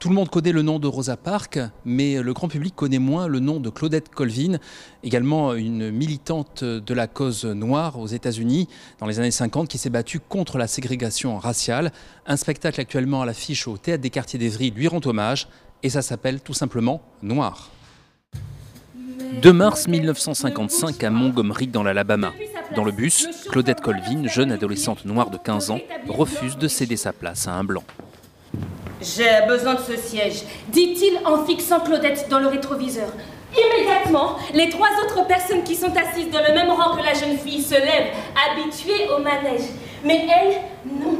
Tout le monde connaît le nom de Rosa Parks, mais le grand public connaît moins le nom de Claudette Colvin, également une militante de la cause noire aux États-Unis dans les années 50 qui s'est battue contre la ségrégation raciale. Un spectacle actuellement à l'affiche au Théâtre des Quartiers d'Évry lui rend hommage et ça s'appelle tout simplement Noir. 2 mars 1955 à Montgomery dans l'Alabama. Dans le bus, Claudette Colvin, jeune adolescente noire de 15 ans, refuse de céder sa place à un blanc. J'ai besoin de ce siège, dit-il en fixant Claudette dans le rétroviseur. Immédiatement, les 3 autres personnes qui sont assises dans le même rang que la jeune fille se lèvent, habituées au manège. Mais elle, non.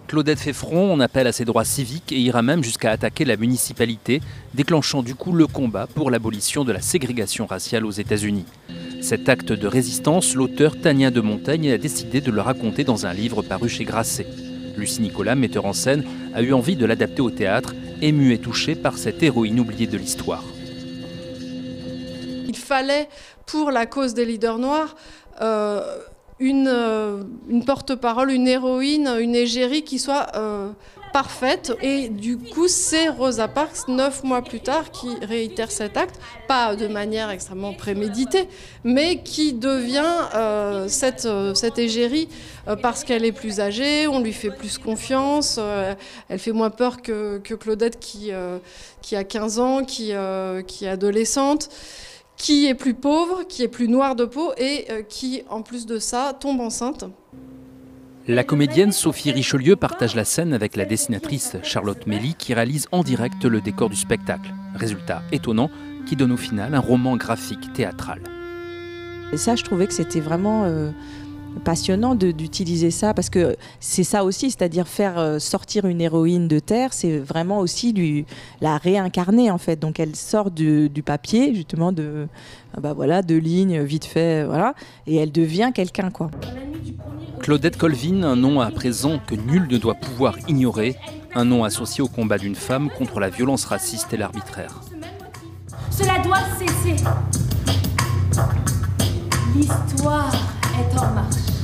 Claudette fait front, on appelle à ses droits civiques et ira même jusqu'à attaquer la municipalité, déclenchant du coup le combat pour l'abolition de la ségrégation raciale aux États-Unis. Cet acte de résistance, l'auteur Tania de Montaigne a décidé de le raconter dans un livre paru chez Grasset. Lucie Nicolas, metteur en scène, a eu envie de l'adapter au théâtre, émue et touchée par cette héroïne oubliée de l'histoire. Il fallait, pour la cause des leaders noirs, une porte-parole, une héroïne, une égérie qui soit parfaite. Et du coup, c'est Rosa Parks, 9 mois plus tard, qui réitère cet acte, pas de manière extrêmement préméditée, mais qui devient cette égérie parce qu'elle est plus âgée, on lui fait plus confiance, elle fait moins peur que Claudette qui a 15 ans, qui est adolescente, qui est plus pauvre, qui est plus noire de peau et qui, en plus de ça, tombe enceinte. La comédienne Sophie Richelieu partage la scène avec la dessinatrice Charlotte Mély qui réalise en direct le décor du spectacle. Résultat étonnant qui donne au final un roman graphique théâtral. Et ça, je trouvais que c'était vraiment passionnant d'utiliser ça parce que c'est ça aussi, c'est-à-dire faire sortir une héroïne de terre, c'est vraiment aussi la réincarner en fait. Donc elle sort du papier justement de lignes vite fait, voilà, et elle devient quelqu'un quoi. Claudette Colvin, un nom à présent que nul ne doit pouvoir ignorer, un nom associé au combat d'une femme contre la violence raciste et l'arbitraire. Cela doit cesser. L'histoire est en marche.